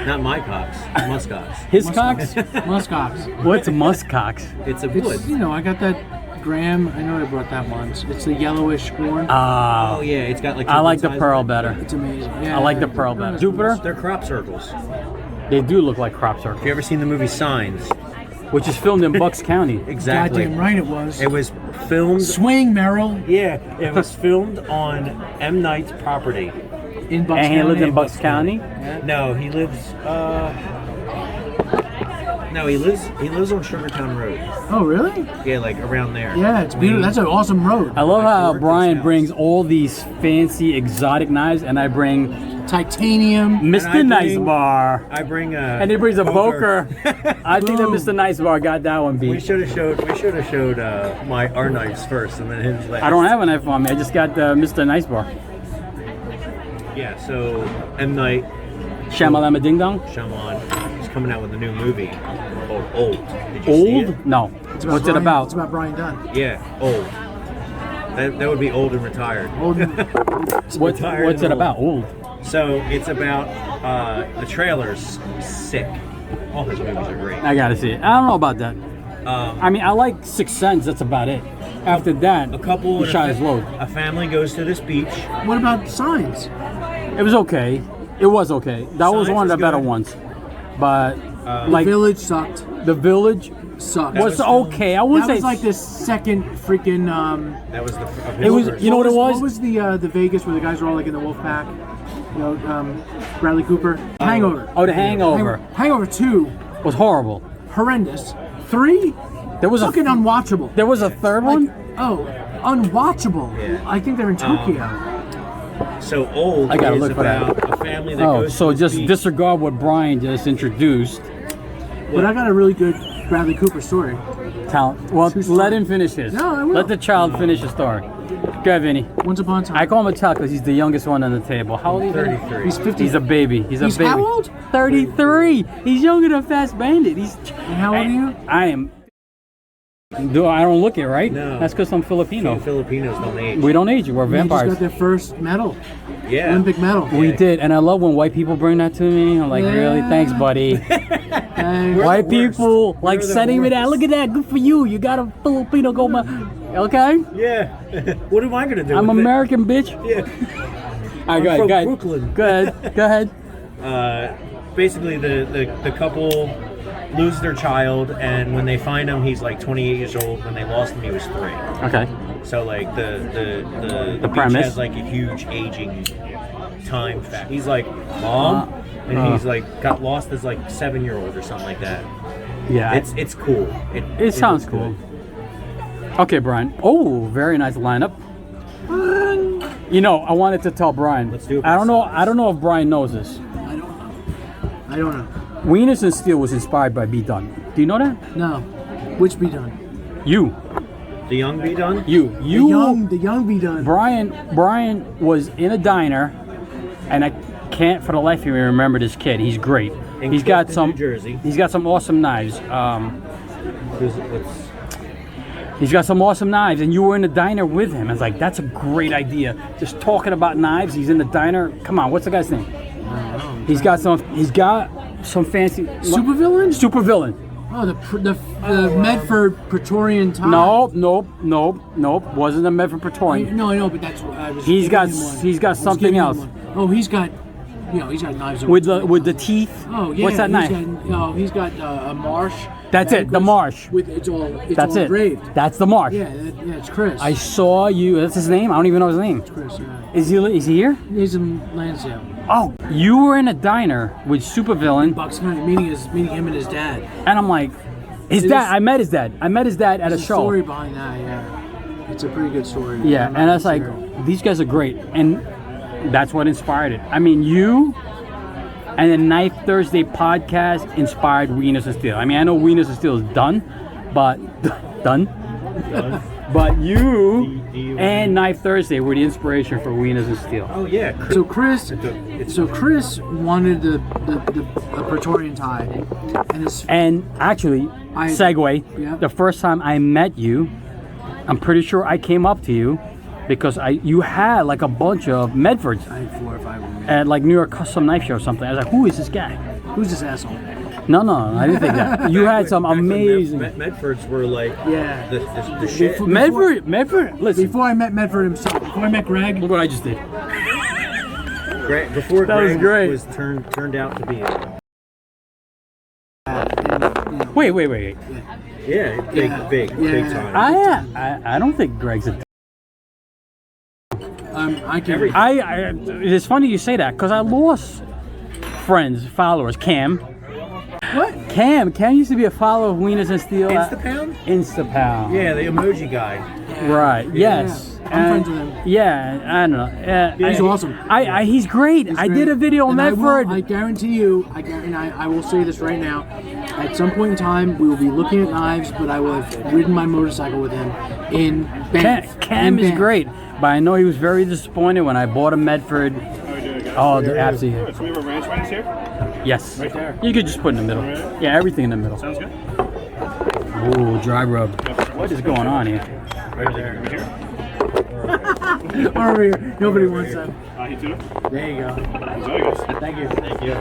Speaker 1: Not my cocks, muskox.
Speaker 2: His cocks?
Speaker 3: Muskox.
Speaker 2: What's muskox?
Speaker 1: It's a wood.
Speaker 3: It's, I got that Graham. I know I brought that once. It's the yellowish horn.
Speaker 1: Oh yeah, it's got like.
Speaker 2: I like the
Speaker 1: size.
Speaker 2: pearl better.
Speaker 3: It's amazing. Yeah,
Speaker 2: I like the pearl better. Jupiter?
Speaker 1: They're crop circles.
Speaker 2: They do look like crop
Speaker 1: Have you
Speaker 2: circles,
Speaker 1: ever seen the movie Signs?
Speaker 2: which is filmed in Bucks County.
Speaker 1: Exactly.
Speaker 3: Goddamn right it was.
Speaker 1: It was filmed.
Speaker 3: Swing, Merrill,
Speaker 1: Yeah, it was filmed on M. Night's property.
Speaker 3: in Bucks
Speaker 2: And he
Speaker 3: County.
Speaker 2: lived in Bucks County.
Speaker 1: No, he lives. No, he lives on Sugartown Road.
Speaker 3: Oh, really?
Speaker 1: Yeah, like around there.
Speaker 3: Yeah, it's beautiful. That's an awesome road.
Speaker 2: I love how
Speaker 1: Workman's
Speaker 2: Brian
Speaker 1: house.
Speaker 2: brings all these fancy exotic knives, and I bring
Speaker 3: Titanium.
Speaker 1: I
Speaker 2: Mr. Nice
Speaker 1: bring-
Speaker 2: Bar.
Speaker 1: I bring a.
Speaker 2: And he brings a Boker. I think that
Speaker 3: Boom.
Speaker 2: Mr. Nice Bar got that one
Speaker 1: We
Speaker 2: beat.
Speaker 1: should have showed our knives first, and then his last.
Speaker 2: I don't have a knife on me. I just got the Mr. Nice Bar.
Speaker 1: Yeah, so M. Night
Speaker 2: Shamalama Ding Dong.
Speaker 1: Shyamalan is coming out with a new movie called Old. Did you see
Speaker 2: Old?
Speaker 1: it?
Speaker 2: No.
Speaker 3: It's
Speaker 2: What's it
Speaker 3: Brian-
Speaker 2: about?
Speaker 3: It's about Brian Dunn.
Speaker 1: Yeah, Old. That would be old and retired.
Speaker 3: Old.
Speaker 2: What's
Speaker 1: Retired
Speaker 2: it
Speaker 1: and
Speaker 2: about? Old.
Speaker 1: So it's about the trailer's sick. All his movies are great.
Speaker 2: I gotta see it. I don't know about that. I mean, I like Sixth Sense. That's about it. After that,
Speaker 1: A couple.
Speaker 2: he
Speaker 1: and
Speaker 2: shot his load.
Speaker 1: A family goes to this beach.
Speaker 3: What about Signs?
Speaker 2: It was okay. It was okay. That was
Speaker 1: Signs
Speaker 2: one of the
Speaker 1: was
Speaker 2: better
Speaker 1: good.
Speaker 2: ones. But
Speaker 3: Like Village sucked.
Speaker 2: the Village
Speaker 3: Sucked.
Speaker 2: was
Speaker 1: was
Speaker 2: okay. I wouldn't
Speaker 3: That
Speaker 2: say
Speaker 3: was like the second freaking.
Speaker 1: That was the. Of
Speaker 2: It was-
Speaker 1: his
Speaker 2: you know what it was?
Speaker 3: What was the Vegas where the guys were all like in the wolf pack? Bradley Cooper. Hangover.
Speaker 2: Oh, The Hangover
Speaker 3: Hangover 2,
Speaker 2: was horrible.
Speaker 3: horrendous. 3,
Speaker 2: There was
Speaker 3: fucking unwatchable.
Speaker 2: There was a third
Speaker 3: Like,
Speaker 2: one.
Speaker 3: oh, unwatchable.
Speaker 1: Yeah.
Speaker 3: I think they're in Tokyo.
Speaker 1: So Old
Speaker 2: I gotta
Speaker 1: is
Speaker 2: look for that.
Speaker 1: about a family that
Speaker 2: Oh,
Speaker 1: goes
Speaker 2: so
Speaker 1: to this
Speaker 2: just
Speaker 1: beach.
Speaker 2: disregard what Brian just introduced.
Speaker 3: But I got a really good Bradley Cooper story.
Speaker 2: Talent. Well,
Speaker 3: Too
Speaker 2: let
Speaker 3: smart.
Speaker 2: him finish his.
Speaker 3: No, I will.
Speaker 2: Let the child finish his story. Go ahead, Vinny.
Speaker 3: Once upon a time.
Speaker 2: I call him a child because he's the youngest one on the table. How old is he?
Speaker 1: 33.
Speaker 3: He's 50.
Speaker 2: He's a baby. He's a
Speaker 3: He's
Speaker 2: baby.
Speaker 3: how old?
Speaker 2: 33. He's younger than Fast Bandit. He's.
Speaker 3: And how old are you?
Speaker 2: I am. Do I don't look it right?
Speaker 1: No.
Speaker 2: That's because I'm Filipino.
Speaker 1: Filipinos don't age.
Speaker 2: We don't age. We're
Speaker 3: They just
Speaker 2: vampires.
Speaker 3: got their first medal.
Speaker 1: Yeah.
Speaker 3: Olympic medal.
Speaker 2: We
Speaker 1: Yeah.
Speaker 2: did, and I love when white people bring that to me. I'm like, really?
Speaker 3: Yeah.
Speaker 2: Thanks, buddy.
Speaker 3: And
Speaker 2: White
Speaker 1: the worst.
Speaker 2: people like
Speaker 1: We're the
Speaker 2: sending me that.
Speaker 1: worst.
Speaker 2: Look at that. Good for you. You got a Filipino go. Okay.
Speaker 1: Yeah. What am I gonna do?
Speaker 2: I'm
Speaker 1: with it?
Speaker 2: American, bitch.
Speaker 1: Yeah.
Speaker 2: All right,
Speaker 1: I'm
Speaker 2: go ahead.
Speaker 1: from
Speaker 2: Go ahead.
Speaker 1: Brooklyn.
Speaker 2: Go ahead. Go ahead.
Speaker 1: Basically, the couple lose their child, and when they find him, he's like 28 years old. When they lost him, he was 3.
Speaker 2: Okay.
Speaker 1: So like the beach
Speaker 2: premise?
Speaker 1: has like a huge aging time fact. He's like, Mom, and he's like got lost as like 7-year-old or something like that.
Speaker 2: Yeah,
Speaker 1: It's cool.
Speaker 2: it sounds
Speaker 1: looks
Speaker 2: cool.
Speaker 1: good.
Speaker 2: Okay, Brian. Oh, very nice lineup. You know, I wanted to tell Brian.
Speaker 1: Let's do it.
Speaker 2: I don't know if Brian knows this.
Speaker 3: I don't know.
Speaker 2: Wieners and Steel was inspired by B. Dunn. Do you know that?
Speaker 3: No. Which be done?
Speaker 2: You.
Speaker 1: The young be done.
Speaker 2: You.
Speaker 3: The young be done.
Speaker 2: Brian was in a diner, and I can't for the life of me remember this kid. He's great.
Speaker 1: In
Speaker 2: He's got
Speaker 1: Clifton,
Speaker 2: some.
Speaker 1: New Jersey.
Speaker 2: He's got some awesome knives.
Speaker 1: What's-
Speaker 2: He's got some awesome knives, and you were in the diner with him. I was like, that's a great idea. Just talking about knives. He's in the diner. Come on, what's the guy's name? He's got some fancy
Speaker 3: Supervillain?
Speaker 2: Supervillain.
Speaker 3: Oh, the Medford Praetorian tie.
Speaker 2: Nope. Wasn't a Medford Praetorian.
Speaker 3: No, I know, but that's what I was.
Speaker 2: He's got
Speaker 3: giving him one.
Speaker 2: he's got
Speaker 3: I was
Speaker 2: something
Speaker 3: giving him
Speaker 2: else
Speaker 3: one. Oh, he's got knives
Speaker 2: with the teeth.
Speaker 3: Oh yeah.
Speaker 2: What's that knife?
Speaker 3: He's got a marsh.
Speaker 2: That's it, the marsh.
Speaker 3: With it's all
Speaker 2: That's
Speaker 3: all
Speaker 2: it.
Speaker 3: engraved.
Speaker 2: That's the marsh.
Speaker 3: Yeah, it's Chris.
Speaker 2: I saw you. That's his name. I don't even know his name.
Speaker 3: Chris. Yeah.
Speaker 2: Is he here?
Speaker 3: He's in Lansdale.
Speaker 2: Oh, you were in a diner with Supervillain,
Speaker 3: Bucks County meeting him and his dad.
Speaker 2: and I'm like, his dad. I met his dad. I met his dad at a
Speaker 3: There's
Speaker 2: show.
Speaker 3: story behind that. Yeah, it's a pretty good story.
Speaker 2: Yeah,
Speaker 3: I'm
Speaker 2: and
Speaker 3: not
Speaker 2: I was like,
Speaker 3: sure.
Speaker 2: these guys are great, and that's what inspired it. I mean, you and the Knife Thursday podcast inspired Wieners and Steel. I mean, I know Wieners and Steel is done, but but you and Knife Thursday were the inspiration for Wieners and Steel.
Speaker 1: Oh yeah.
Speaker 3: So Chris wanted the Praetorian tie,
Speaker 2: And actually, segue.
Speaker 3: Yeah.
Speaker 2: The first time I met you, I'm pretty sure I came up to you because you had like a bunch of Medfords
Speaker 3: I had 4 or 5 of them.
Speaker 2: at like New York Custom Knife Show or something. I was like, who is this guy?
Speaker 3: Who's this asshole?
Speaker 2: No, I didn't think that. You had some
Speaker 1: Back when
Speaker 2: amazing.
Speaker 1: Medfords were like
Speaker 3: Yeah.
Speaker 1: the shit.
Speaker 2: Medford. Listen,
Speaker 3: Before I met Medford himself, before I met Greg,
Speaker 2: look what I just did.
Speaker 1: Before
Speaker 2: That was
Speaker 1: Greg
Speaker 2: great.
Speaker 1: was turned out to be.
Speaker 2: Wait.
Speaker 1: Yeah, big time.
Speaker 2: I don't think Greg's a.
Speaker 3: I can.
Speaker 2: It's funny you say that because I lost friends, followers. Cam.
Speaker 3: What?
Speaker 2: Cam used to be a follower of Wieners and Steel.
Speaker 1: Instapound?
Speaker 2: Instapound.
Speaker 1: Yeah, the emoji guy.
Speaker 2: Right. Yes.
Speaker 3: I'm friends with him.
Speaker 2: Yeah, I don't know.
Speaker 3: He's awesome.
Speaker 2: He's great.
Speaker 3: He's
Speaker 2: I
Speaker 3: great.
Speaker 2: did a video on
Speaker 3: And
Speaker 2: Medford.
Speaker 3: I guarantee you, I will say this right now. At some point in time, we will be looking at knives, but I will have ridden my motorcycle with him in Banff.
Speaker 2: Cam
Speaker 3: In
Speaker 2: is
Speaker 3: Banff.
Speaker 2: great, but I know he was very disappointed when I bought a Medford. Oh, absolutely.
Speaker 5: So we have a ranch right here?
Speaker 2: Yes.
Speaker 5: Right there.
Speaker 2: You could just put in the middle. Yeah, everything in the middle.
Speaker 5: Sounds good.
Speaker 2: Ooh, dry rub. What is going on here?
Speaker 5: Right there. Over here?
Speaker 3: Over here. Nobody wants that.
Speaker 5: He too?
Speaker 3: There you go.
Speaker 5: Enjoy, guys.
Speaker 3: Thank you.
Speaker 1: Thank you.